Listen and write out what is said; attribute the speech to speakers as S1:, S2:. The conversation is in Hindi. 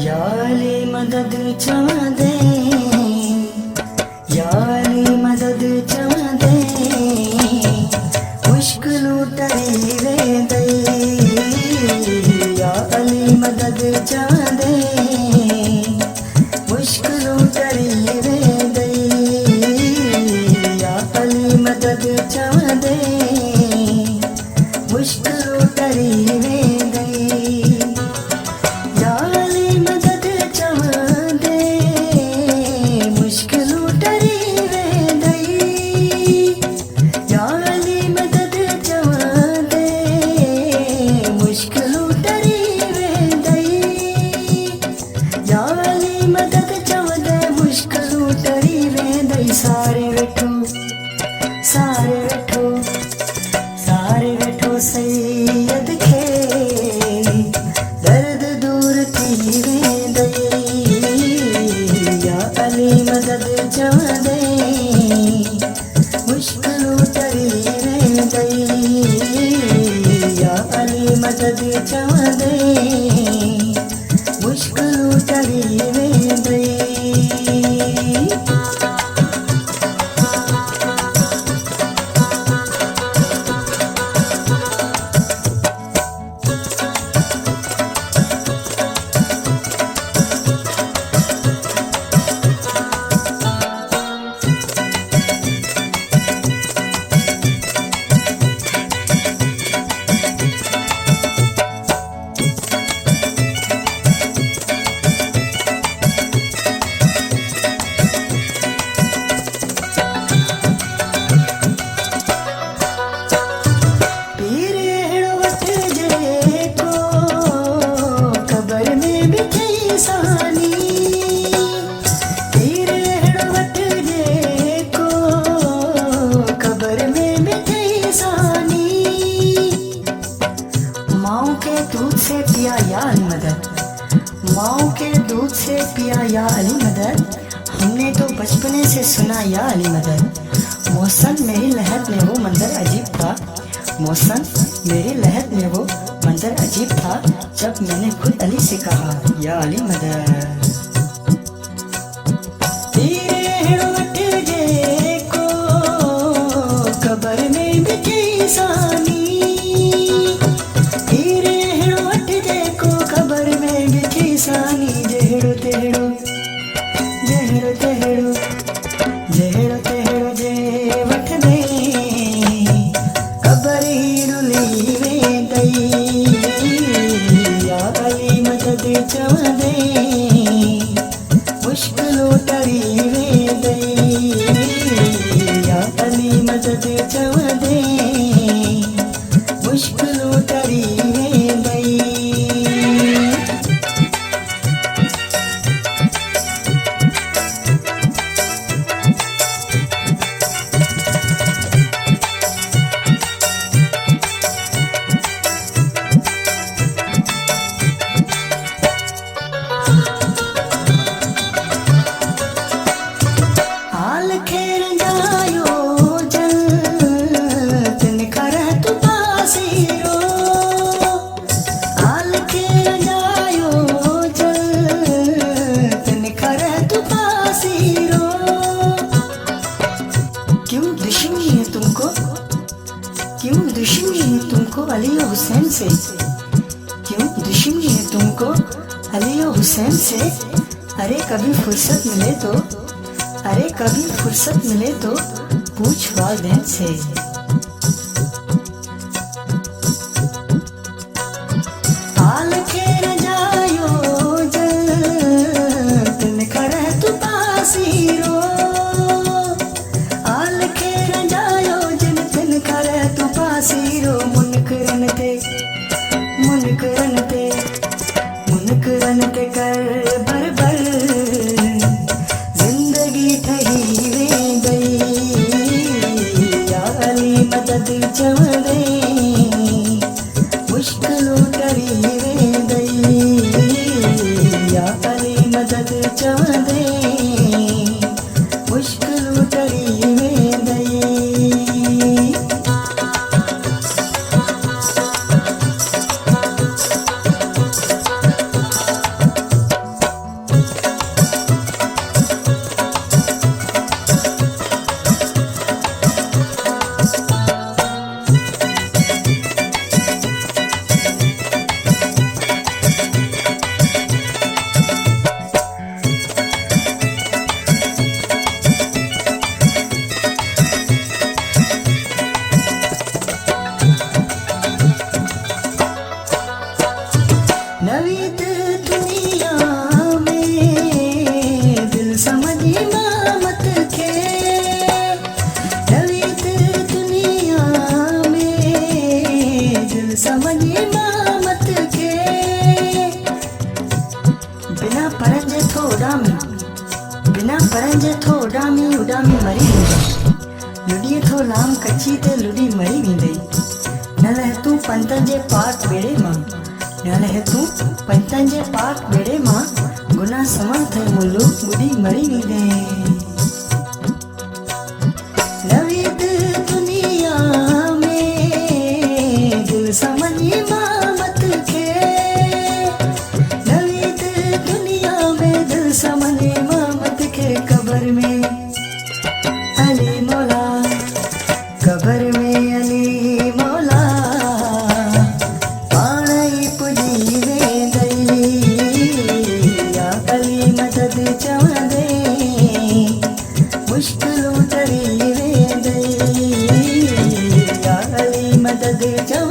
S1: याली मदद चवंदे, याली मदद चवंदे, मुश्किलूं टरी वेंदई। याली मदद चवंदे, मुश्किलूं टरी वेंदई। याली मदद चवंदे, मुश्किलूं टरी वेंदई। याली मदद चवंदे, मुश्किलूं टरी वेंदई। याली मदद चवंदे, मुश्किलूं टरी वेंदई। याली मदद चवंदे, मुश्किलूं टरी वेंदई। सारे वेठो, सारे वेठो, सारे वेठो सैयद खे दर्द दूर थी वेंदई। या अली मदद चवंदे, मुश्किलूं टरी वेंदई। या अली मदद चवंदे, मुश्किलूं टरी वेंदई। माओ के दूध से पिया या अली मदद, माओ के दूध से पिया या अली मदद। हमने तो बचपने से सुना या अली मदद। मौसम मेरी लहर में वो मंजर अजीब था, मौसम मेरी लहर में वो मंजर अजीब था, जब मैंने खुद अली से कहा या अली मदद। कबर में बिठी सानी, खबर में बिठी सानी। जहड़ो तेहड़ो, जहड़ो तेहड़ो, जहड़ो तेहड़ो जे वठ दे, खबर ही रुली वेंदई। या अली मदद चवंदे, मुश्किलूं टरी वेंदई। या अली मदद चवंदे, मुश्किलूं टरी वेंदई। क्यों दुश्मनी है तुमको अली हुसैन से? क्यों दुश्मनी है तुमको अली हुसैन से? अरे कभी फुर्सत मिले तो, अरे कभी फुर्सत मिले तो पूछ वालिदैन से। हाल खेर जायो जल तिन खरे तू पासीरो, हाल खेर जायो जिन तिन खरे तू पासीरो। मुनकरन ते मुनकरन ते कर भर भर जिंदगी ठही वेंदई। या अली मदद चवंदे, मुश्किलूं टरी वेंदई। या अली मदद चवंदे, मुश्किलूं टरी वेंदई। नवीद दुनिया में दिल समझी मामत के, नवीद दुनिया में दिल समझी मामत के। बिना परंज थोड़ा में, बिना परंज थोड़ा में उडामी मरी वेंदई। लुॾीअ थो लाम कची ते लुॾी मरी वेंदई। न लह तूं पंतनि जे पाक बेड़े मां, न लह तूं पंतनि जे पाक बेड़े मां, गुनाह समण थे मुल्लू ॿुॾी मरी वेंदई। नवीद दुनिया में दिल समझी मामत के, नवीद दुनिया में दिल समझी मामत के। कब्र में अली मौला, कब्र में अली मौला, पाण ई पुॼी वेंदई। या अली मदद चवंदे मुश्किलूं टरी वेंदई। या अली मदद चवंदे